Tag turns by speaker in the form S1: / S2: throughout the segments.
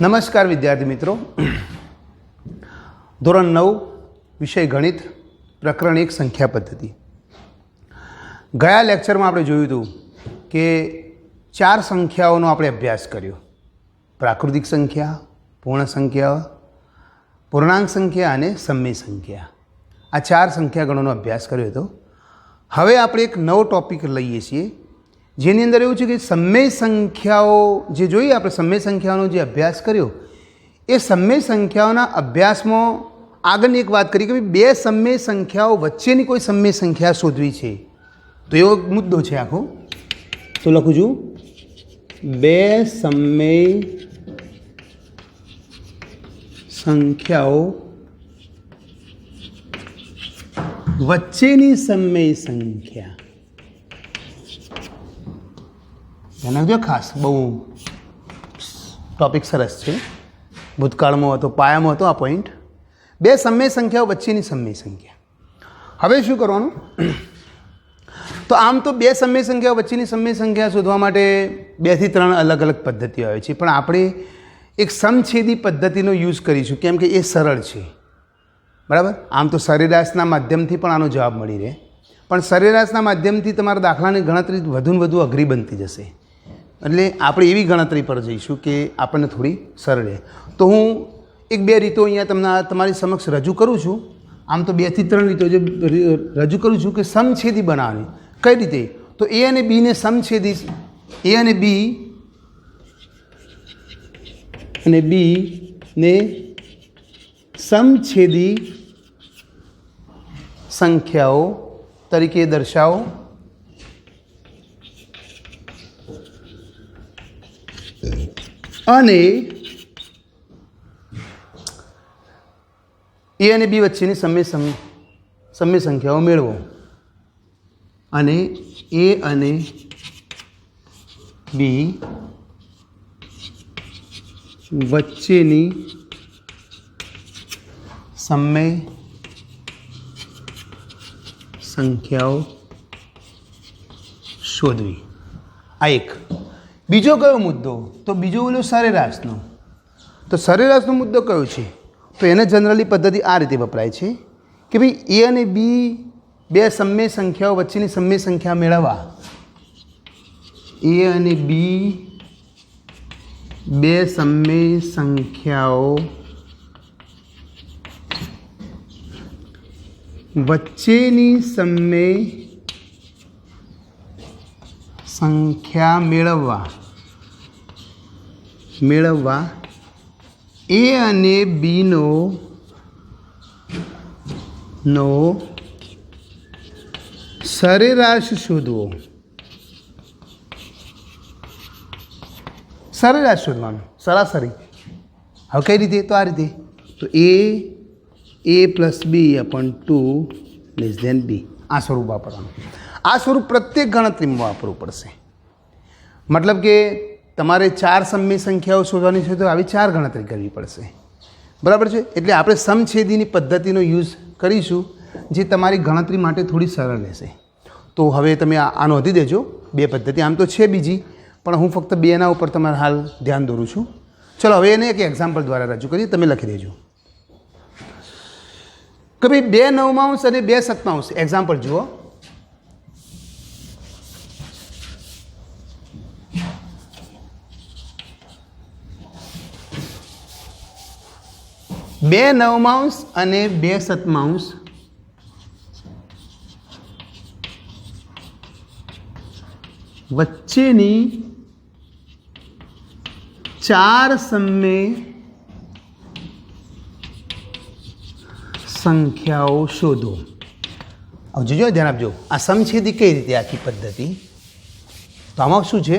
S1: નમસ્કાર વિદ્યાર્થી મિત્રો, ધોરણ 9 વિષય ગણિત પ્રકરણ 1 સંખ્યા પદ્ધતિ. ગયા લેક્ચરમાં આપણે જોયું હતું કે 4 સંખ્યાઓનો આપણે અભ્યાસ કર્યો: પ્રાકૃતિક સંખ્યા, પૂર્ણ સંખ્યા, પૂર્ણાંક સંખ્યા અને સમય સંખ્યા. આ 4 સંખ્યાગણોનો અભ્યાસ કર્યો હતો. હવે આપણે એક નવો ટૉપિક લઈએ છીએ જેની અંદર એવું છે કે સમય સંખ્યાઓ જે જોઈએ આપણે સમય સંખ્યાઓનો જે અભ્યાસ કર્યો એ સમય સંખ્યાઓના અભ્યાસમાં આગળની એક વાત કરી કે બે સમય સંખ્યાઓ વચ્ચેની કોઈ સમય સંખ્યા શોધવી છે. તો એવો મુદ્દો છે આખો. તો લખું છું, બે સમય સંખ્યાઓ વચ્ચેની સમય સંખ્યા. ધ્યાન રાખજો, ખાસ બહુ ટૉપિક સરસ છે. ભૂતકાળમાં હતો, પાયામાં હતો આ પોઈન્ટ. બે સમય સંખ્યાઓ વચ્ચેની સમય સંખ્યા. હવે શું કરવાનું? તો આમ તો બે સમય સંખ્યાઓ વચ્ચેની સમય સંખ્યા શોધવા માટે 2 થી 3 અલગ અલગ પદ્ધતિઓ આવે છે, પણ આપણે એક સમછેદી પદ્ધતિનો યુઝ કરીશું કેમ કે એ સરળ છે. બરાબર? આમ તો સરેરાશના માધ્યમથી પણ આનો જવાબ મળી રહે, પણ સરેરાશના માધ્યમથી તમારા દાખલાની ગણતરી વધુને વધુ અઘરી બનતી જશે. એટલે આપણે એવી ગણતરી પર જઈશું કે આપણને થોડી સરળ રહે. તો હું 1-2 રીતો અહીંયા તમારી સમક્ષ રજૂ કરું છું. આમ તો 2 થી 3 રીતો જે રજૂ કરું છું કે સમછેદી બનાવવાની. કઈ રીતે? તો એ અને બીને સમછેદી, એ અને બી ને સમછેદી સંખ્યાઓ તરીકે દર્શાવો. અને એ અને બી વચ્ચેની સમય સંખ્યાઓ મેળવો. અને એ અને બી વચ્ચેની સમય સંખ્યાઓ શોધવી. આ એક. બીજો કયો મુદ્દો? તો બીજો બોલ્યો સરેરાશનો. તો સરેરાશનો મુદ્દો કયો છે? તો એને જનરલી પદ્ધતિ આ રીતે વપરાય છે કે ભાઈ એ અને બી બે સમય સંખ્યાઓ વચ્ચેની સમય સંખ્યા મેળવવા. એ અને બી બે સમય સંખ્યાઓ વચ્ચેની સમય સંખ્યા મેળવવા એ અને બીનો સરેરાશ શોધવો. સરેરાશ શોધવાનું, સરાસરી. હવે કઈ રીતે? તો આ રીતે. તો a + b/2 < b. આ સ્વરૂપ વાપરવાનું. આ સ્વરૂપ પ્રત્યેક ગણતરીમાં વાપરવું પડશે. મતલબ કે તમારે 4 સમય સંખ્યાઓ શોધવાની છે તો આવી 4 ગણતરી કરવી પડશે. બરાબર છે? એટલે આપણે સમછેદીની પદ્ધતિનો યુઝ કરીશું જે તમારી ગણતરી માટે થોડી સરળ રહેશે. તો હવે તમે આ નોંધી દેજો. 2 પદ્ધતિ આમ તો છે બીજી, પણ હું ફક્ત 2ના ઉપર તમારે હાલ ધ્યાન દોરું છું. ચલો હવે એને એક એક્ઝામ્પલ દ્વારા રજૂ કરીએ. તમે લખી દેજો કે ભાઈ 2 નવમાંશ અને 2 સત્તાંશ. એક્ઝામ્પલ જુઓ. બે નવમાંશ અને 2 સત્તાંશ વચ્ચેની 4 સમય સંખ્યાઓ શોધો. હવે જોજો, ધ્યાન આપજો. આ સમછેદી કઈ રીતે આખી પદ્ધતિ? તો આમાં શું છે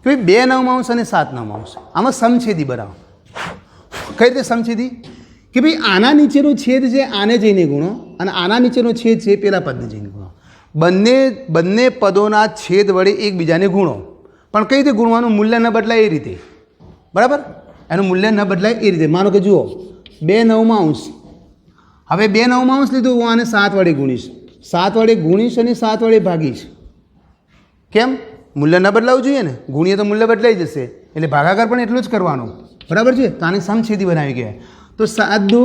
S1: કે ભાઈ 2 નવમાંશ અને 7 નવમાંશ આમાં સમછેદી બનાવો. કઈ રીતે સમછેદી? કે ભાઈ આના નીચેનો છેદ છે આને જઈને ગુણો, અને આના નીચેનો છેદ છે પેલા પદને જઈને ગુણો. બંને પદોના છેદ વડે એકબીજાને ગુણો. પણ કઈ રીતે ગુણવાનું? મૂલ્ય ન બદલાય એ રીતે. બરાબર? એનું મૂલ્ય ન બદલાય એ રીતે. માનો કે જુઓ 2 નવમાંશ. હવે 2 નવમાંશ લીધું, હું આને 7 વડે ગુણીશ. 7 વડે ગુણીશ અને 7 વડે ભાગીશ. કેમ? મૂલ્ય ન બદલાવું જોઈએ ને. ગુણીએ તો મૂલ્ય બદલાઈ જશે, એટલે ભાગાકાર પણ એટલું જ કરવાનું. બરાબર છે. તો આને સમછેદી બનાવી કહેવાય. તો 7 દુ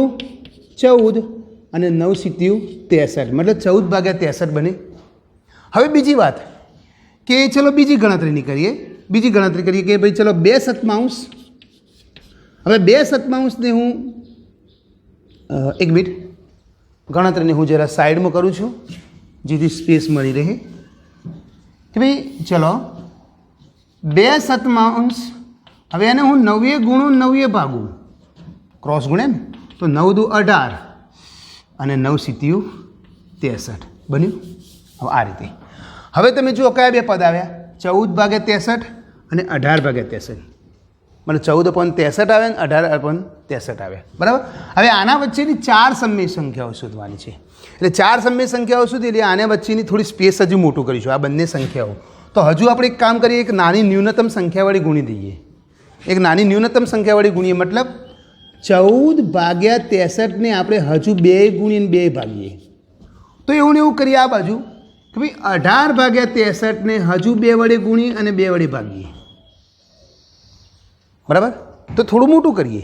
S1: 14 અને 9 સીત્યું 63, મતલબ 14 ભાગ્યા 63 બને. હવે બીજી વાત કે ચલો બીજી ગણતરીની કરીએ. બીજી ગણતરી કરીએ કે ભાઈ ચલો 2 સત્તાંશ. હવે 2 સત્તાંશને હું એક મિનિટ ગણતરીને હું જરા સાઈડમાં કરું છું જેથી સ્પેસ મળી રહે. કે ભાઈ ચલો 2 સત્તાંશ, હવે એને હું 9 ગુણું 9 ભાગું, ક્રોસ ગુણે ને, તો 9 દુ 18 અને 9 સીત્યું 63 બન્યું. હવે આ રીતે હવે તમે જુઓ કયા બે પદ આવ્યા, 14 ભાગ્યા 63 અને 18 ભાગ્યા 63, मतलब 14/63 આવે ને 18/63 આવે. બરાબર. હવે આના વચ્ચેની 4 સમય સંખ્યાઓ શોધવાની છે. એટલે 4 સમય સંખ્યાઓ શોધી એટલે આને વચ્ચેની થોડી સ્પેસ હજુ મોટું કરીશું આ બંને સંખ્યાઓ. તો હજુ આપણે એક કામ કરીએ, એક નાની ન્યૂનતમ સંખ્યાવાળી ગુણી દઈએ. એક નાની ન્યૂનતમ સંખ્યાવાળી ગુણીએ, મતલબ 14 ભાગ્યા 63 ને આપણે હજુ 2 ગુણીને 2 ભાગીએ. તો એવું ને એવું કરીએ આ બાજુ કે ભાઈ 18 ભાગ્યા 63 ને હજુ 2 વડે ગુણી અને 2 વડે ભાગીએ. બરાબર. તો થોડું મોટું કરીએ.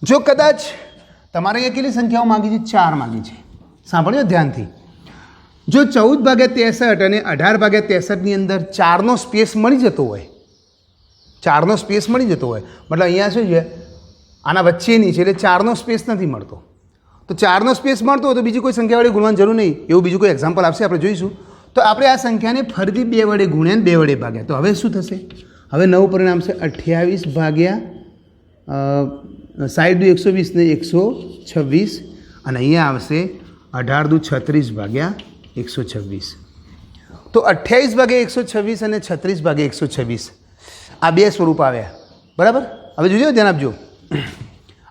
S1: જો કદાચ તમારે અહીંયા કેટલી સંખ્યાઓ માગી છે? 4 માગી છે. સાંભળ્યો ધ્યાનથી. જો 14 ભાગ્યા 63 અને 18 ભાગ્યા 63ની અંદર 4નો સ્પેસ મળી જતો હોય, 4નો સ્પેસ મળી જતો હોય, મતલબ અહીંયા શું છે આના વચ્ચેની છે એટલે 4નો સ્પેસ નથી મળતો. તો 4નો સ્પેસ મળતો હોય તો બીજી કોઈ સંખ્યાવાળી ગુણવાની જરૂર નહીં. એવું બીજું કોઈ એક્ઝામ્પલ આપશે, આપણે જોઈશું. તો આપણે આ સંખ્યાને ફરીથી 2 વડે ગુણ્યા અને 2 વડે ભાગ્યા. તો હવે શું થશે? હવે નવું પરિણામ છે 28 ભાગ્યા 60 દુ 120 ને 126 અને અહીંયા આવશે 18 દુ 36 ભાગ્યા 126. તો 28 ભાગ્યા 126 અને 36 ભાગ્યા 126 આ બે સ્વરૂપ આવ્યા. બરાબર. હવે જોજો, ધ્યાન આપજો.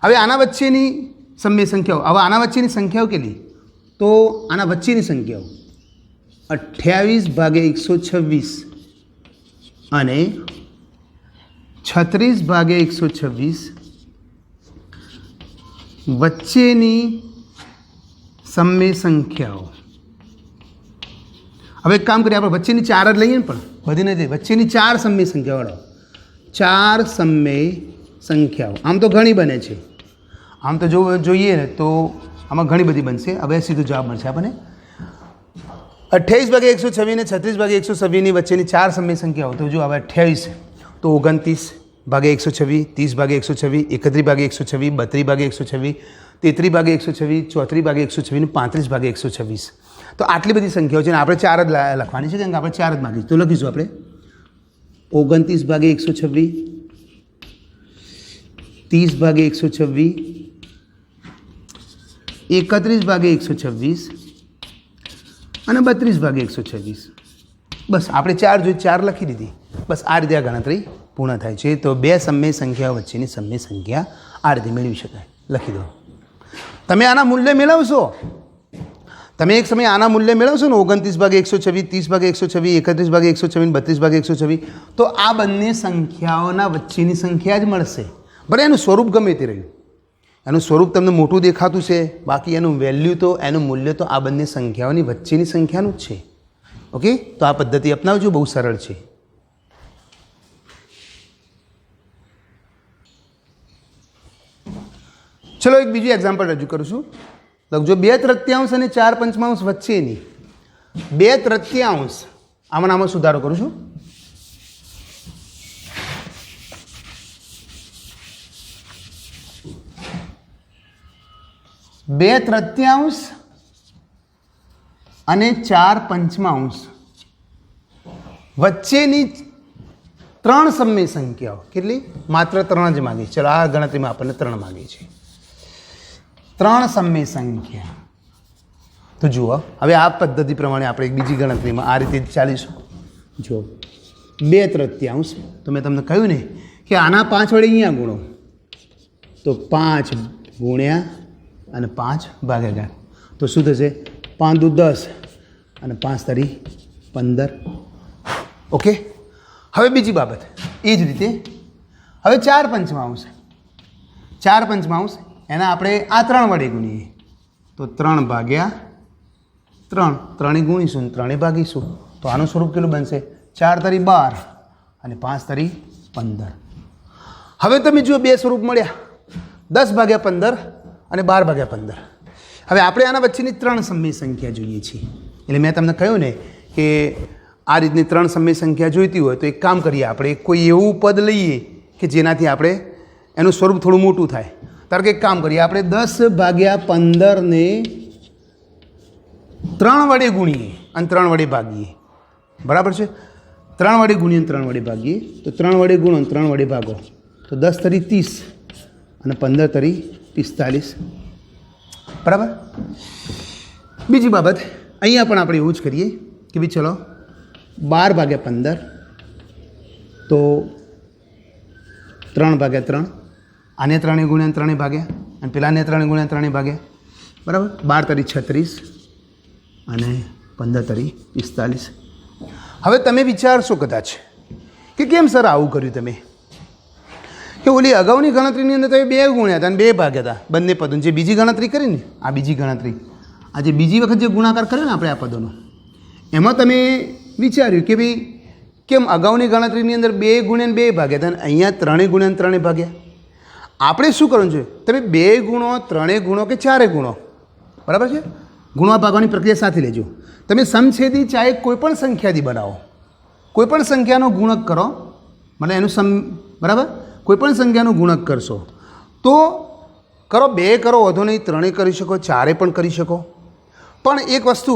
S1: હવે આના વચ્ચેની સમય સંખ્યાઓ, હવે આના વચ્ચેની સંખ્યાઓ કેટલી? તો આના વચ્ચેની સંખ્યાઓ 28 ભાગ્યા 126 અને 36 ભાગ્યા 126 વચ્ચેની સમય સંખ્યાઓ. હવે એક કામ કરીએ, આપણે વચ્ચેની 4 જ લઈએ ને, પણ બધી નથી, વચ્ચેની 4 સમય સંખ્યાવાળો 4 સમય સંખ્યાઓ. આમ તો ઘણી બને છે, આમ તો જો જોઈએ ને તો આમાં ઘણી બધી બનશે. હવે સીધો જવાબ મળશે આપણને 28 ભાગ્યા 126 ને 36 ભાગ્યા 126ની વચ્ચેની 4 સમય સંખ્યાઓ. તો જો હવે 28 તો 29 ભાગ્યા 126, 30 ભાગ્યા 126, 31 ભાગ્યા 126, 32 ભાગ્યા 126, 33 ભાગ્યા 126, 34 ભાગ્યા 126 ને 35 ભાગ્યા 126. તો આટલી બધી સંખ્યાઓ છે ને આપણે 4 જ લખવાની છે, કેમ કે આપણે 4 જ માગીશું. તો લખીશું આપણે 29 ભાગ્યા 126, 30 ભાગ્યા 126, 31 ભાગ્યા 126 અને 32 ભાગ્યા 126. બસ આપણે 4 જોઈ 4 લખી દીધી. બસ આ રીતે આ ગણતરી પૂર્ણ થાય છે. તો બે સમય સંખ્યાઓ વચ્ચેની સમય સંખ્યા આ રીતે મેળવી શકાય. લખી દો. તમે આના મૂલ્ય મેળવશો, તમે એક સમયે આના મૂલ્ય મેળવશો ને 29 ભાગ્યા 126, 30 ભાગ્યા 126, 31 ભાગ્યા 126, 32 ભાગ્યા 126, તો આ બંને સંખ્યાઓના વચ્ચેની સંખ્યા જ મળશે. ભલે એનું સ્વરૂપ ગમે તે રહ્યું, એનું સ્વરૂપ તમને મોટું દેખાતું છે, બાકી એનું વેલ્યુ તો, એનું મૂલ્ય તો આ બંને સંખ્યાઓની વચ્ચેની સંખ્યાનું જ છે. ઓકે. તો આ પદ્ધતિ અપનાવજો, બહુ સરળ છે. ચલો એક બીજું એક્ઝામ્પલ રજૂ કરું છું. લખજો 2/3 અને 4/5 વચ્ચેની 2/3 આમાં સુધારો કરું છું. 2/3 અને 4/5 વચ્ચેની 3 સમય સંખ્યાઓ. કેટલી? માત્ર 3 જ માગી. ચલો આ ગણતરીમાં આપણને 3 માગી છે. 3 સમય સંખ્યા. તો જુઓ, હવે આ પદ્ધતિ પ્રમાણે આપણે એક બીજી ગણતરીમાં આ રીતે ચાલીશું. જો 2/3 તો મેં તમને કહ્યું ને કે આના 5 વડે અહીંયા ગુણો, તો 5 ગુણ્યા અને 5 ભાગાકાર. તો શું થશે? 5 દુ 10 અને 5 તરી 15. ઓકે. હવે બીજી બાબત એ જ રીતે હવે 4/5 એના આપણે આ 3 વડે ગુણીએ, તો 3 ભાગ્યા 3, 3 ગુણીશું, 3 ભાગીશું. તો આનું સ્વરૂપ કેટલું બનશે? 4 તરી 12 અને 5 તરી 15. હવે તમે જુઓ બે સ્વરૂપ મળ્યા, 10/15 અને 12/15. હવે આપણે આના વચ્ચેની 3 સમય સંખ્યા જોઈએ છીએ. એટલે મેં તમને કહ્યું ને કે આ રીતની 3 સમય સંખ્યા જોઈતી હોય તો એક કામ કરીએ, આપણે કોઈ એવું પદ લઈએ કે જેનાથી આપણે એનું સ્વરૂપ થોડું મોટું થાય. ધારો કે એક કામ કરીએ, આપણે 10/15 ને 3 વડે ગુણીએ અને 3 વડે ભાગીએ. બરાબર છે? 3 વડે ગુણીએ અને 3 વડે ભાગીએ તો 3 વડે ગુણો અને 3 વડે ભાગો તો 10 તરી 30 અને 15 તરી 45. બરાબર. બીજી બાબત અહીંયા પણ આપણે એવું જ કરીએ કે ભાઈ ચલો 12/15 તો 3/3, આને 3 ગુણ્યા 3 ભાગ્યા અને પેલાને 3 ગુણ્યા 3 ભાગ્યા. બરાબર. 12 તરી 36 અને 15 તરી 45. હવે તમે વિચારશો કદાચ કે કેમ સર આવું કર્યું તમે, કે ઓલી અગાઉની ગણતરીની અંદર તમે 2 ગુણ્યા હતા અને 2 ભાગ્યા હતા બંને પદોને. જે બીજી ગણતરી કરી ને, આ બીજી ગણતરી, આ જે બીજી વખત જે ગુણાકાર કર્યો ને આપણે આ પદોનો, એમાં તમે વિચાર્યું કે ભાઈ કેમ અગાઉની ગણતરીની અંદર 2 ગુણ્યા 2 ભાગ્યા હતા અને અહીંયા 3 ગુણ્યા 3 ભાગ્યા. આપણે શું કરવું જોઈએ? તમે 2 ગુણો, 3 ગુણો કે 4 ગુણો, બરાબર છે? ગુણવા ભાગવાની પ્રક્રિયા સાથે લેજો. તમે સમછેદી ચાહે કોઈપણ સંખ્યાથી બનાવો, કોઈપણ સંખ્યાનો ગુણક કરો, મને એનું બરાબર, કોઈપણ સંખ્યાનો ગુણક કરશો તો કરો, 2 કરો વધો નહીં, 3 કરી શકો, 4 પણ કરી શકો. પણ એક વસ્તુ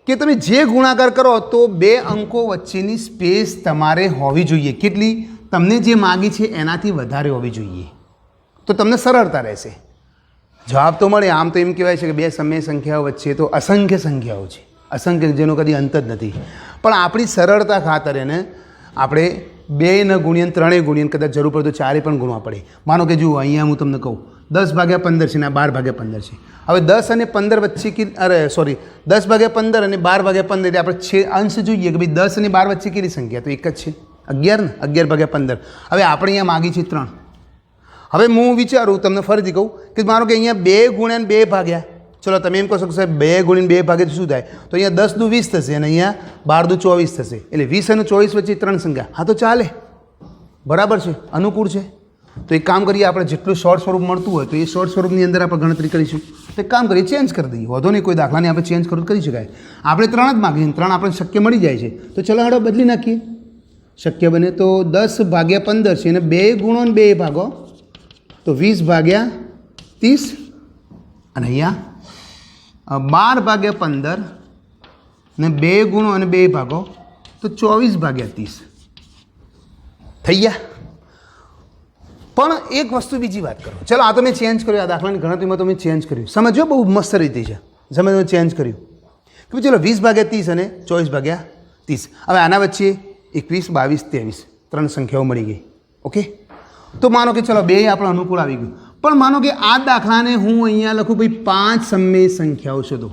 S1: કે તમે જે ગુણાકાર કરો તો 2 અંકો વચ્ચેની સ્પેસ તમારે હોવી જોઈએ. કેટલી? તમને જે માગી છે એનાથી વધારે હોવી જોઈએ, તો તમને સરળતા રહેશે. જવાબ તો મળે. આમ તો એમ કહેવાય છે કે 2 સમય સંખ્યાઓ વચ્ચે તો અસંખ્ય સંખ્યાઓ છે, અસંખ્ય, જેનો કદી અંત જ નથી. પણ આપણી સરળતા ખાતર એને આપણે 2 ન ગુણીએ 3 ગુણીએ, કદાચ જરૂર પડે તો 4 પણ ગુણવા પડે. માનો કે જુઓ અહીંયા હું તમને કહું 10/15 છે ને આ 12/15 છે. હવે 10 અને 15 વચ્ચે 10/15 અને 12/15 એટલે આપણે અંશ જોઈએ કે ભાઈ 10 અને 12 વચ્ચે કેટલી સંખ્યા? તો એક જ છે, 11 ને, 11/15. હવે આપણે અહીંયા માગી છે 3. હવે હું વિચારું, તમને ફરીથી કહું કે મારો કે અહીંયા 2 ગુણ્યા 2 ભાગ્યા, ચલો તમે એમ કહો છો કે સાહેબ 2 ગુણીને 2 ભાગે તો શું થાય? તો અહીંયા 10 દુ 20 થશે અને અહીંયા 12 દુ 24 થશે. એટલે 20 અને 24 વચ્ચે 3 સંખ્યા. હા તો ચાલે, બરાબર છે, અનુકૂળ છે. તો એક કામ કરીએ, આપણે જેટલું શોર્ટ સ્વરૂપ મળતું હોય તો એ શોર્ટ સ્વરૂપની અંદર આપણે ગણતરી કરીશું. તો એક કામ કરીએ, ચેન્જ કરી દઈએ, વધો નહીં, કોઈ દાખલાને આપણે ચેન્જ કરવું કરી શકાય. આપણે 3 જ માગીએ, 3 આપણે શક્ય મળી જાય છે તો ચલો હાડો બદલી નાખીએ. શક્ય બને તો 10/15 છે અને 2 ગુણો અને 2 ભાગો તો 20/30 અને અહીંયા 12/15 ને 2 ગુણો અને 2 ભાગો તો 24/30 થઈ ગયા. પણ એક વસ્તુ બીજી વાત કરો, ચલો આ તો મેં ચેન્જ કર્યું, આ દાખલાની ગણતરીમાં તો મેં ચેન્જ કર્યું. સમજો, બહુ મસ્ત રીતે છે, સમજો ચેન્જ કર્યું કે ચલો 20/30 અને 24/30. હવે આના વચ્ચે 21, 22, 23 3 સંખ્યાઓ મળી ગઈ. ઓકે, તો માનો કે ચલો 2 આપણે અનુકૂળ આવી ગયું. પણ માનો કે આ દાખલાને હું અહીંયા લખું ભાઈ 5 સમય સંખ્યાઓ શોધો.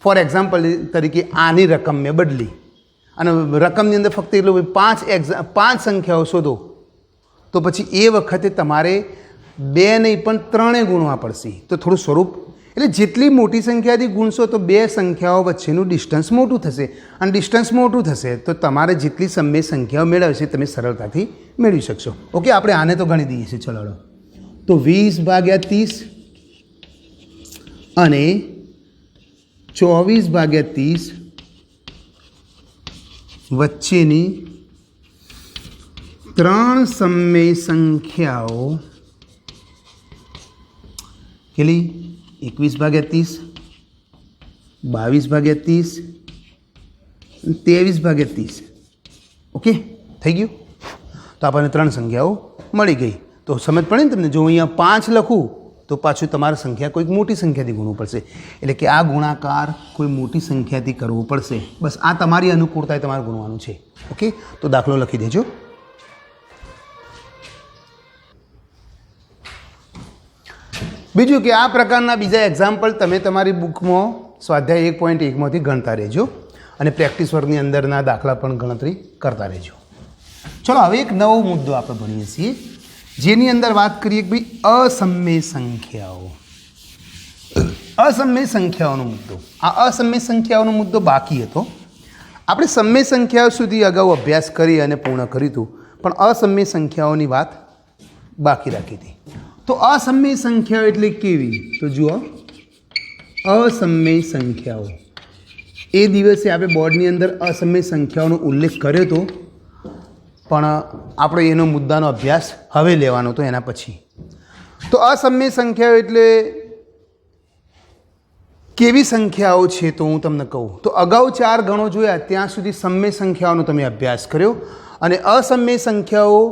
S1: ફોર એક્ઝામ્પલ તરીકે આની રકમ મેં બદલી અને રકમની અંદર ફક્ત એટલું 5 સંખ્યાઓ શોધો, તો પછી એ વખતે તમારે 2 નહીં પણ 3 ગુણવા પડશે. તો થોડું સ્વરૂપ, એટલે જેટલી મોટી સંખ્યાથી ગુણશો તો 2 સંખ્યાઓ વચ્ચેનું ડિસ્ટન્સ મોટું થશે અને ડિસ્ટન્સ મોટું થશે તો તમારે જેટલી સમય સંખ્યાઓ મેળવશે તમે સરળતાથી મેળવી શકશો. ઓકે, આપણે આને તો ગણી દઈએ છીએ. ચલો તો 20/30 અને 24/30 વચ્ચેની 3 સમય સંખ્યાઓ કેટલી? 21/30, 22/30, 23/30. ઓકે, થઈ ગયું. તો આપણને 3 સંખ્યાઓ મળી ગઈ. તો સમજ પડે ને તમને? જો અહીંયા 5 લખું તો પાછું તમારે સંખ્યા કોઈક મોટી સંખ્યાથી ગુણવું પડશે. એટલે કે આ ગુણાકાર કોઈ મોટી સંખ્યાથી કરવો પડશે. બસ આ તમારી અનુકૂળતાએ તમારે ગુણવાનું છે. ઓકે, તો દાખલો લખી દેજો. બીજું કે આ પ્રકારના બીજા એક્ઝામ્પલ તમે તમારી બુકમાં સ્વાધ્યાય 1.1માંથી ગણતા રહેજો અને પ્રેક્ટિસ વર્ગની અંદરના દાખલા પણ ગણતરી કરતા રહેજો. ચલો હવે એક નવો મુદ્દો આપણે ભણીએ છીએ, જેની અંદર વાત કરીએ કે ભાઈ અસમય સંખ્યાઓ. અસમય સંખ્યાઓનો મુદ્દો. આ અસમય સંખ્યાઓનો મુદ્દો બાકી હતો. આપણે સમય સંખ્યાઓ સુધી અગાઉ અભ્યાસ કરી અને પૂર્ણ કર્યું હતું, પણ અસમય સંખ્યાઓની વાત બાકી રાખી હતી. તો અસમય સંખ્યાઓ એટલે કેવી? તો જુઓ, અસમય સંખ્યાઓ એ દિવસે આપણે બોર્ડની અંદર અસમય સંખ્યાઓનો ઉલ્લેખ કર્યો હતો, પણ આપણે એનો મુદ્દાનો અભ્યાસ હવે લેવાનો હતો એના પછી. તો અસમય સંખ્યાઓ એટલે કેવી સંખ્યાઓ છે? તો હું તમને કહું તો અગાઉ 4 ગણો જોયા ત્યાં સુધી સમય સંખ્યાઓનો તમે અભ્યાસ કર્યો, અને અસમય સંખ્યાઓ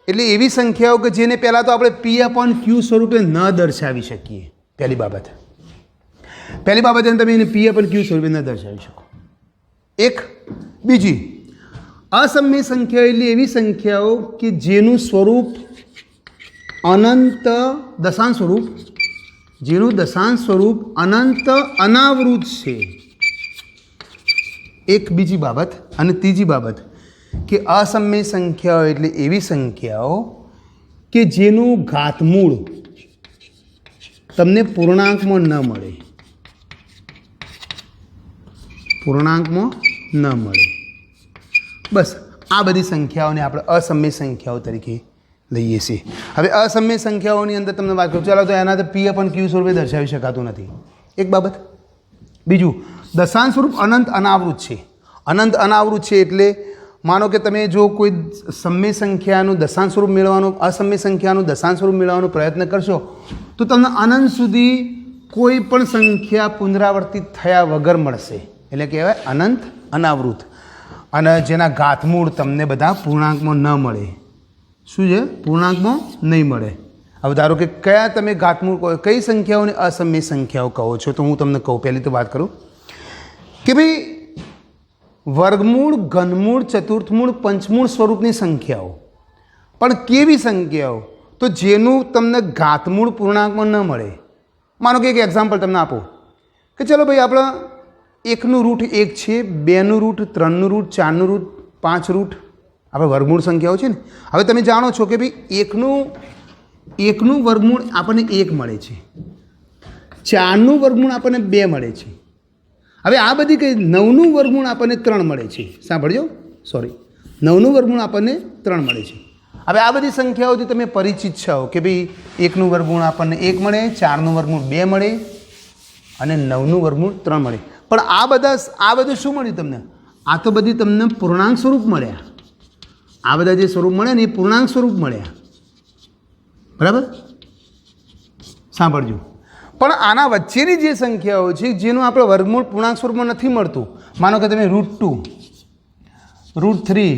S1: એટલે એવી સંખ્યાઓ કે જેને પહેલાં તો આપણે P/Q સ્વરૂપે ન દર્શાવી શકીએ. પહેલી બાબત તમે એને P/Q સ્વરૂપે ન દર્શાવી શકો. એક. બીજી, અસમય સંખ્યાઓ એટલે એવી સંખ્યાઓ કે જેનું સ્વરૂપ અનંત દશાંશ સ્વરૂપ, જેનું દશાંશ સ્વરૂપ અનંત અનાવૃત છે. એક બીજી બાબત. અને ત્રીજી બાબત કે અસમય સંખ્યાઓ એટલે એવી સંખ્યાઓ કે જેનું ઘાતમૂળ તમને પૂર્ણાંકમાં ન મળે, બસ આ બધી સંખ્યાઓને આપણે અસમય સંખ્યાઓ તરીકે લઈએ છીએ. હવે અસમય સંખ્યાઓની અંદર તમને વાત કરું, ચાલો તો એના તો P/Q સ્વરૂપે દર્શાવી શકાતું નથી, એક બાબત. બીજું, દશાંશ સ્વરૂપ અનંત અનાવૃત છે. અનંત અનાવૃત છે એટલે માનો કે તમે જો કોઈ સમય સંખ્યાનું દશાંશ સ્વરૂપ મેળવવાનું, અસમય સંખ્યાનું દશાંશ સ્વરૂપ મેળવવાનો પ્રયત્ન કરશો તો તમને અનંત સુધી કોઈ પણ સંખ્યા પુનરાવર્તિત થયા વગર મળશે, એટલે કહેવાય અનંત અનાવૃત. અને જેના ઘાતમૂળ તમને બધા પૂર્ણાંકમાં ન મળે. શું છે? પૂર્ણાંકમાં નહીં મળે. હવે ધારો કે કયા તમે ઘાતમૂળ કહો, કઈ સંખ્યાઓને અસમય સંખ્યાઓ કહો છો? તો હું તમને કહું. પહેલી તો વાત કરું કે ભાઈ વર્ગમૂળ, ઘનમૂળ, ચતુર્થમૂળ, પંચમૂળ સ્વરૂપની સંખ્યાઓ. પણ કેવી સંખ્યાઓ? તો જેનું તમને ઘાતમૂળ પૂર્ણાંકમાં ન મળે. માનો કે એક એક્ઝામ્પલ તમને આપો કે ચલો ભાઈ આપણા 1નું રૂટ 1 છે, 2નું રૂટ, 3નું રૂટ, 4નું રૂટ, 5 રૂટ આપણે વર્ગમૂળ સંખ્યાઓ છે ને. હવે તમે જાણો છો કે ભાઈ એકનું વર્ગમૂળ આપણને 1 મળે છે, 4નું વર્ગમૂળ આપણને 2 મળે છે. હવે આ બધી કઈ 9નું વર્ગમૂળ આપણને 3 મળે છે. સાંભળજો, 9નું વર્ગમૂળ આપણને 3 મળે છે. હવે આ બધી સંખ્યાઓથી તમે પરિચિત છો કે ભાઈ 1નું વર્ગમૂળ આપણને 1 મળે, 4નું વર્ગમૂળ 2 મળે અને 9નું વર્ગમૂળ 3 મળે. પણ આ બધું શું મળ્યું તમને? આ તો બધી તમને પૂર્ણાંક સ્વરૂપ મળ્યા. આ બધા જે સ્વરૂપ મળે ને એ પૂર્ણાંક સ્વરૂપ મળ્યા, બરાબર? સાંભળજો. પણ આના વચ્ચેની જે સંખ્યાઓ છે જેનું આપણે વર્ગમૂળ પૂર્ણાંક સ્વરૂપમાં નથી મળતું, માનો કે તમે √2, √3,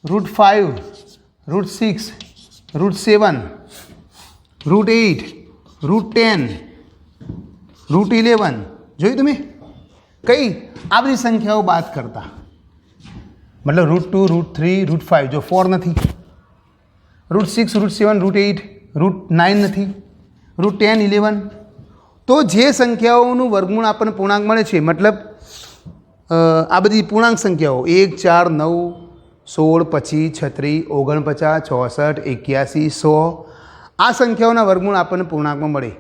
S1: √5, √6, √7, √8, √10, √11 જોયું તમે? કઈ? આ બધી સંખ્યાઓ બાદ કરતા, મતલબ √2, √3, √5 જો 4 નથી, √6, √7, √8, √9 નથી, √10, 11. તો જે સંખ્યાઓનું વર્ગમૂળ આપણને પૂર્ણાંક મળે છે, મતલબ આ બધી પૂર્ણાંક સંખ્યાઓ 1, 4, 9, 16, 25, 36, 49, 64, 81, 100 આ સંખ્યાઓના વર્ગમૂળ આપણને પૂર્ણાંકમાં મળે.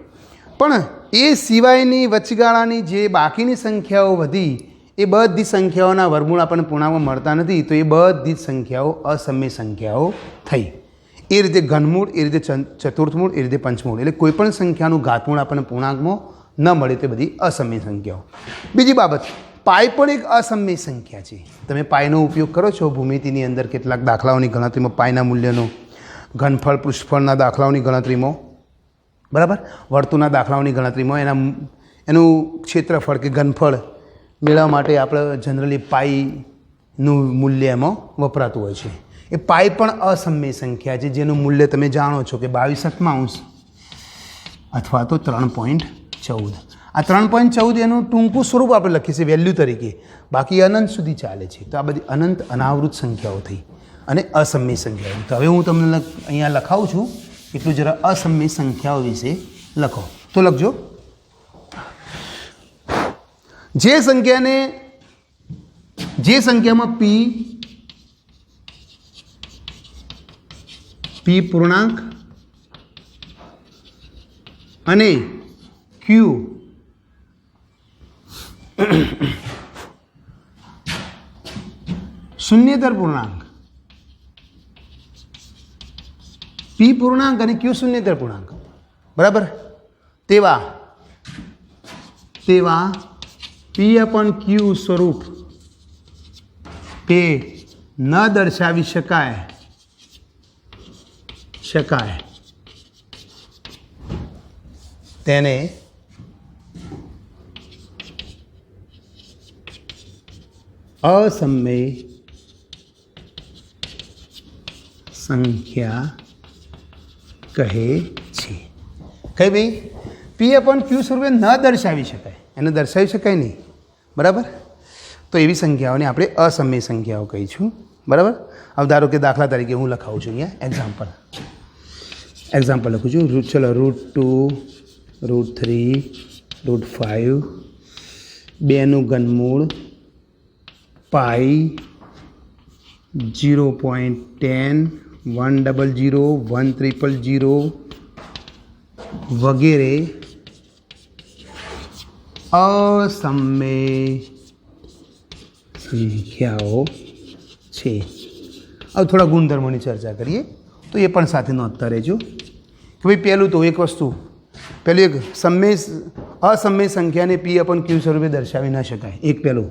S1: પણ એ સિવાયની વચગાળાની જે બાકીની સંખ્યાઓ વધી એ બધી સંખ્યાઓના વર્ગમૂળ આપણને પૂર્ણાંકમાં મળતા નથી. તો એ બધી જ સંખ્યાઓ અસમય સંખ્યાઓ થઈ. એ રીતે ઘનમૂળ, એ રીતે ચતુર્થમૂળ, એ રીતે પંચમૂળ, એટલે કોઈપણ સંખ્યાનું ઘાતમૂળ આપણને પૂર્ણાંકમાં ન મળે તે બધી અસમય સંખ્યાઓ. બીજી બાબત, પાઈ પણ એક અસમય સંખ્યા છે. તમે પાઈનો ઉપયોગ કરો છો ભૂમિતિની અંદર કેટલાક દાખલાઓની ગણતરીમાં, પાઈના મૂલ્યનો, ઘનફળ પૃષ્ઠફળના દાખલાઓની ગણતરીમાં, બરાબર, વર્તુળના દાખલાઓની ગણતરીમાં એનું ક્ષેત્રફળ કે ઘનફળ મેળવવા માટે આપણે જનરલી પાઈનું મૂલ્ય એમાં વપરાતું હોય છે. એ પાઈ પણ અસમય સંખ્યા છે જેનું મૂલ્ય તમે જાણો છો કે 22/7 અથવા તો 3.14. આ 3.14 એનું ટૂંકું સ્વરૂપ આપણે લખીએ છીએ વેલ્યુ તરીકે, બાકી અનંત સુધી ચાલે છે. તો આ બધી અનંત અનાવૃત સંખ્યાઓ થઈ અને અસમય સંખ્યાઓ. તો હવે હું તમને અહીંયા લખાવું છું એટલું જરા અસમય સંખ્યાઓ વિશે લખો. તો લખજો, જે સંખ્યામાં P પૂર્ણાંક અને Q શૂન્યેતર પૂર્ણાંક પી પૂર્ણાંક અને ક્યુ શૂન્યેતર પૂર્ણાંક, બરાબર. તેવા પી અપોન ક્યુ સ્વરૂપ તે ન દર્શાવી શકાય તેને અસમય સંખ્યા કહે છે. કઈ ભાઈ? પી અપોન ક્યુ સ્વરૂપે ન દર્શાવી શકાય, એને દર્શાવી શકાય નહીં, બરાબર. તો એવી સંખ્યાઓને આપણે અસમય સંખ્યાઓ કહીશું, બરાબર. હવે ધારો કે દાખલા તરીકે હું લખાવું છું અહીંયા એક્ઝામ્પલ લખું છું. ચલો √2 √3 √5 2નું ઘનમૂળ પાઈ 0.10 100 100 વગેરે અસમય સંખ્યાઓ છે. હવે થોડા ગુણધર્મોની ચર્ચા કરીએ તો એ પણ સાથે નોંધતા રહેજો કે ભાઈ પહેલું તો એક અસમય સંખ્યાને પી અપોન ક્યુ સ્વરૂપે દર્શાવી ન શકાય. એક પહેલું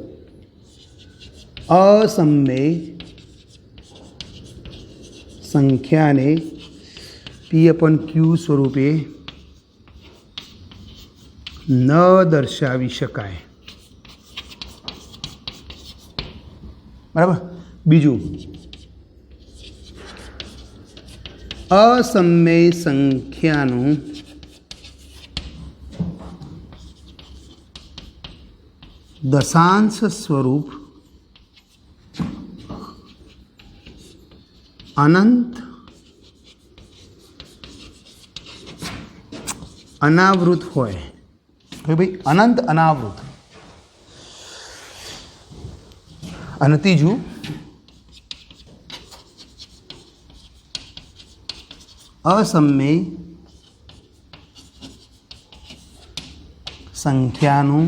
S1: અસમય સંખ્યાને પી અપોન ક્યુ સ્વરૂપે ન દર્શાવી શકાય, બરાબર. બીજું અસમય સંખ્યાનું દશાંશ સ્વરૂપ અનંત અનાવૃત હોય. ભાઈ અનંત અનાવૃત. અને ત્રીજું અસમય સંખ્યાનું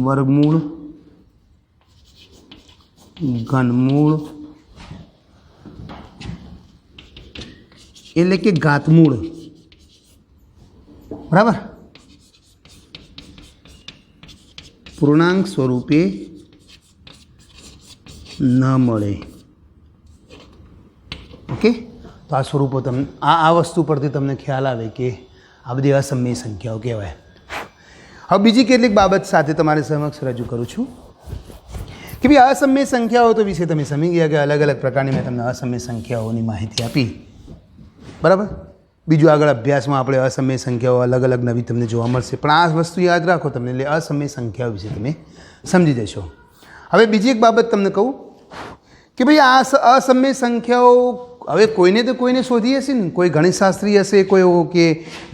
S1: વર્ગમૂળ ઘનમૂળ એટલે કે ઘાતમૂળ, બરાબર, પૂર્ણાંક સ્વરૂપે ન મળે. ઓકે. તો આ સ્વરૂપો તમને આ વસ્તુ પરથી તમને ખ્યાલ આવે કે આ બધી અસમય સંખ્યાઓ કહેવાય. હવે બીજી કેટલીક બાબત સાથે તમારી સમક્ષ રજૂ કરું છું કે ભાઈ અસમય સંખ્યાઓ તો વિશે તમે સમજી ગયા કે અલગ અલગ પ્રકારની મેં તમને અસમય સંખ્યાઓની માહિતી આપી, બરાબર. બીજું આગળ અભ્યાસમાં આપણે અસમય સંખ્યાઓ અલગ અલગ નવી તમને જોવા મળશે, પણ આ વસ્તુ યાદ રાખો તમને, એટલે અસમય સંખ્યાઓ વિશે તમે સમજી જશો. હવે બીજી એક બાબત તમને કહું કે ભાઈ આ અસમય સંખ્યાઓ હવે કોઈને તો કોઈને શોધી હશે ને, કોઈ ગણિતશાસ્ત્રી હશે, કોઈ એવો કે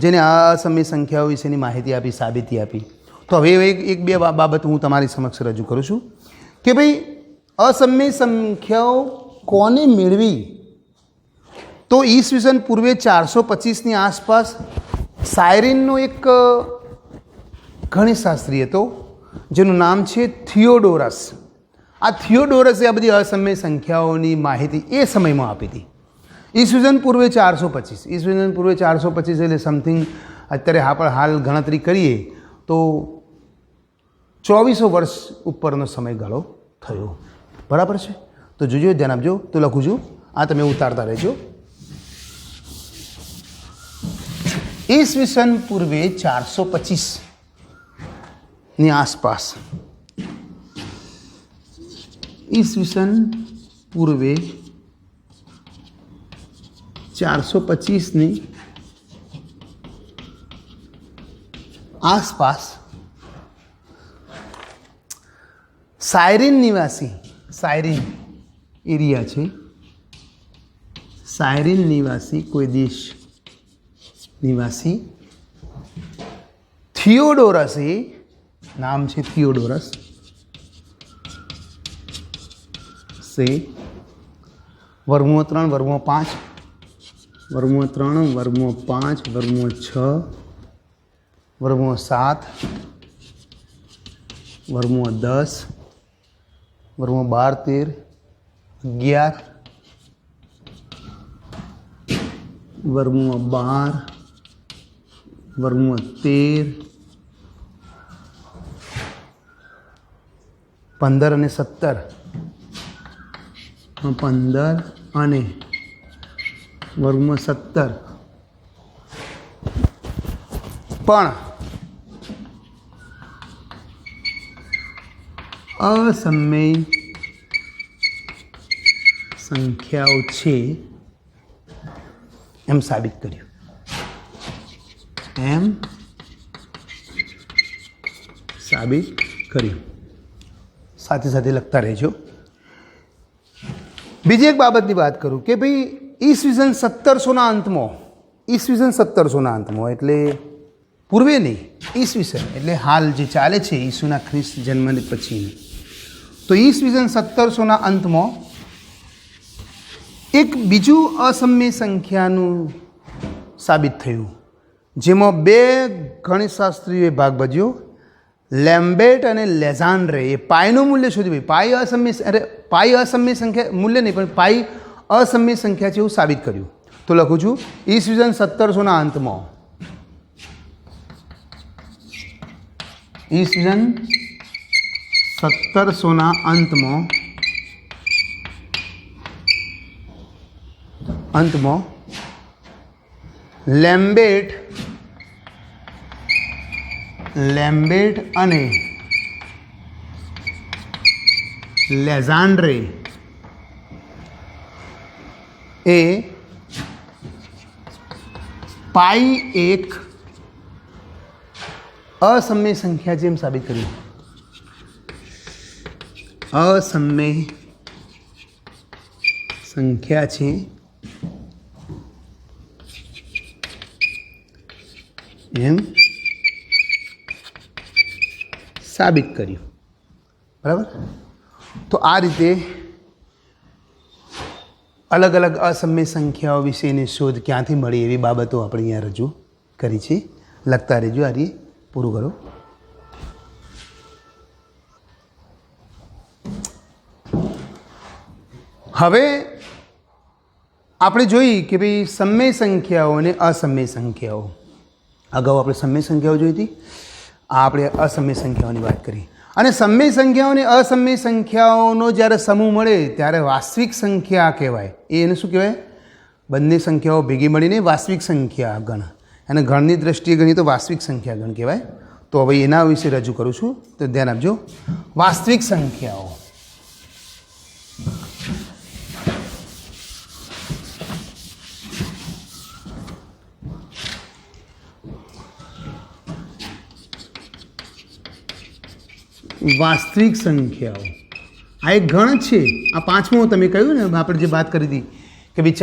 S1: જેને આ અસમય સંખ્યાઓ વિશેની માહિતી આપી, સાબિતી આપી. તો હવે એક બે બાબત હું તમારી સમક્ષ રજૂ કરું છું કે ભાઈ અસમય સંખ્યાઓ કોને મેળવી. તો ઈસવીસન પૂર્વે 425ની આસપાસ સાયરીનનો એક ગણિતશાસ્ત્રી હતો જેનું નામ છે થિયોડોરસ. આ થિયોડોરસે આ બધી અસમય સંખ્યાઓની માહિતી એ સમયમાં આપી હતી. ઈસવીસન પૂર્વે 425, ઈસવીસન પૂર્વે 425 એટલે સમથિંગ અત્યારે હાલ ગણતરી કરીએ તો 2400 વર્ષ ઉપરનો સમયગાળો થયો, બરાબર છે. તો જોજો, ધ્યાન આપજો. તો લખું છું, આ તમે ઉતારતા રહેજો. ઈસવીસન પૂર્વે 425ની આસપાસ, ઈસવીસન પૂર્વે 425ની આસપાસ સાયરીન નિવાસી, સાયરીન એરિયા છે, સાયરીન નિવાસી કોઈ દેશ નિવાસી થિયોડોરસ, એ નામ છે થિયોડોરસ સે વર્ગમૂળ 3 વર્ગમૂળ 5 વર્ગમૂળ 3 વર્ગમૂળ 5 વર્ગમૂળ 6 વર્ગમૂળ 7 વર્ગમૂળ 10 વર્ગમાં 12 13 11 વર્ગમાં 12 વર્ગમાં 13 15 અને 17 15 અને વર્ગમાં 17 પણ અસમય સંખ્યાઓ છે એમ સાબિત કર્યું. એમ સાબિત કર્યું. સાથે સાથે લખતા રહેજો. બીજી એક બાબતની વાત કરું કે ભાઈ ઈસવીસન 1700ના અંતમાં એટલે પૂર્વે નહીં, ઈસવીસન એટલે હાલ જે ચાલે છે ઈસુના ખ્રિસ્ત જન્મ પછી, તો ઈસવીસન 1700ના અંતમાં એક બીજું અસમય સંખ્યાનું સાબિત થયું, જેમાં બે ગણિતશાસ્ત્રીઓએ ભાગ ભજ્યો. લેમ્બેટ અને લેઝાન્ડ્રે એ પાઈનું મૂલ્ય શોધ્યું. પાઈ અસમય સંખ્યા મૂલ્ય નહીં પણ પાઈ અસમય સંખ્યા છે એવું સાબિત કર્યું. તો લખું છું ઈસવીસન 1700ના અંતમાં, ઈસવીસન 1700ના અંતમાં લેમ્બેટ અને લેઝાન્ડ્રે એ પાઈ એક અસમય સંખ્યા છે એમ સાબિત કર્યું. અસમય સંખ્યા છે એમ સાબિત કર્યું. બરાબર. તો આ રીતે અલગ અલગ અસમય સંખ્યાઓ વિશેની શોધ ક્યાંથી મળી એવી બાબતો આપણે અહીંયા રજૂ કરી છે. લખતા રહેજો. આ રીતે પૂરું કરો. હવે આપણે જોઈ કે ભાઈ સમય સંખ્યાઓ અને અસમય સંખ્યાઓ. અગાઉ આપણે સમય સંખ્યાઓ જોઈ હતી, આ આપણે અસમય સંખ્યાઓની વાત કરી. અને સમય સંખ્યાઓ અને અસમય સંખ્યાઓનો જ્યારે સમૂહ મળે ત્યારે વાસ્તવિક સંખ્યા કહેવાય. એને શું કહેવાય? બંને સંખ્યાઓ ભેગી મળીને વાસ્તવિક સંખ્યા ગણ, અને ગણની દ્રષ્ટિએ ગણીએ તો વાસ્તવિક સંખ્યા ગણ કહેવાય. તો હવે એના વિશે રજૂ કરું છું, તો ધ્યાન આપજો. વાસ્તવિક સંખ્યાઓ વાસ્તવિક સંખ્યાઓ આ એક ગણ છે. આ પાંચમું તમે કહ્યું ને, આપણે જે વાત કરી હતી કે ભાઈ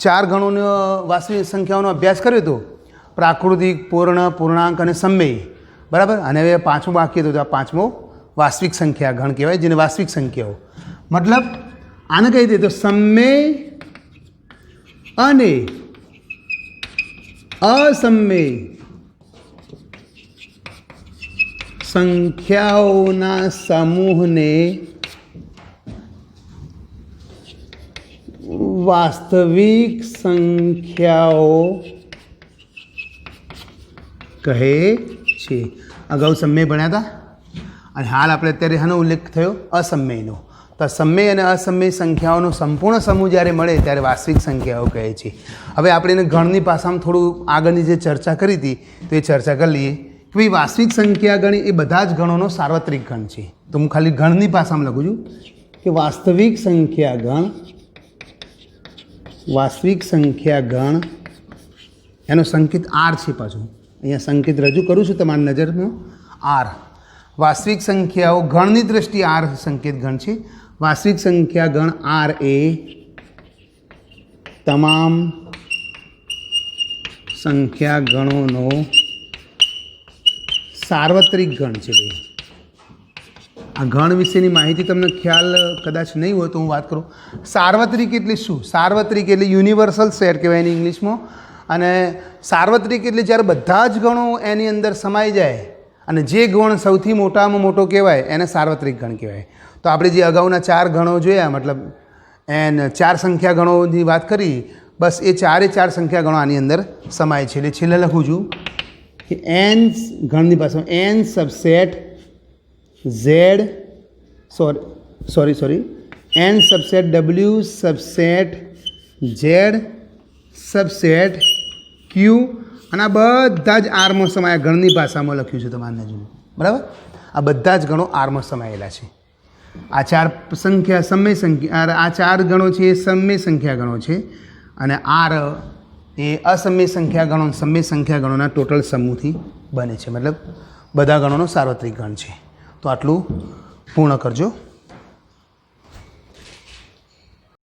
S1: ચાર ગણોનો વાસ્તવિક સંખ્યાઓનો અભ્યાસ કર્યો હતો, પ્રાકૃતિક, પૂર્ણ, પૂર્ણાંક અને સમય. બરાબર. અને હવે પાંચમું બાકી હતું, તો આ પાંચમો વાસ્તવિક સંખ્યા ગણ કહેવાય, જેને વાસ્તવિક સંખ્યાઓ મતલબ આને કહી દે તો સમય અને અસમય સંખ્યાઓના સમૂહને વાસ્તવિક સંખ્યાઓ કહે છે. અગાઉ સમય ભણ્યા હતા અને હાલ આપણે અત્યારે આનો ઉલ્લેખ થયો અસમયનો. તો સમય અને અસમય સંખ્યાઓનો સંપૂર્ણ સમૂહ જ્યારે મળે ત્યારે વાસ્તવિક સંખ્યાઓ કહે છે. હવે આપણે એને ગણની ભાષામાં થોડું આગળની જે ચર્ચા કરી હતી તો એ ચર્ચા કરી લઈએ કે ભાઈ વાસ્તવિક સંખ્યા ગણ એ બધા જ ગણોનો સાર્વત્રિક ગણ છે. તો હું ખાલી ગણની ભાષામાં લખું છું કે વાસ્તવિક સંખ્યા ગણ એનો સંકેત આર છે. પાછું અહીંયા સંકેત રજૂ કરું છું તમારી નજરમાં. આર વાસ્તવિક સંખ્યાઓ ગણની દ્રષ્ટિએ આર સંકેત ગણ છે. વાસ્તવિક સંખ્યા ગણ આર એ તમામ સંખ્યા ગણોનો સાર્વત્રિક ગણ છે. ભાઈ આ ગણ વિશેની માહિતી તમને ખ્યાલ કદાચ નહીં હોય તો હું વાત કરું. સાર્વત્રિક એટલે શું? સાર્વત્રિક એટલે યુનિવર્સલ સેટ કહેવાય એની ઇંગ્લિશમાં. અને સાર્વત્રિક એટલે જ્યારે બધા જ ગણો એની અંદર સમાઈ જાય અને જે ગણ સૌથી મોટામાં મોટો કહેવાય એને સાર્વત્રિક ગણ કહેવાય. તો આપણે જે અગાઉના 4 ગણો જોયા, મતલબ એન 4 સંખ્યા ગણોની વાત કરી, બસ એ 4 સંખ્યા ગણો આની અંદર સમાય છે. એટલે છેલ્લે લખું છું કે એન ગણની પાસે N subset Z sorry N subset W subset Z subset Q અને આ બધા જ આરમાં સમાયા, ગણની ભાષામાં લખ્યું છે તમારે જોયું, બરાબર. આ બધા જ ગણો આરમાં સમાયેલા છે. આ 4 સંખ્યા સમય સંખ્યા, આ 4 ગણો છે એ સમય સંખ્યા ગણો છે અને આર એ અસમય સંખ્યા ગણો સમય સંખ્યા ગણોના ટોટલ સમૂહથી બને છે, મતલબ બધા ગણોનો સાર્વત્રિક ગણ છે. તો આટલું પૂર્ણ કરજો.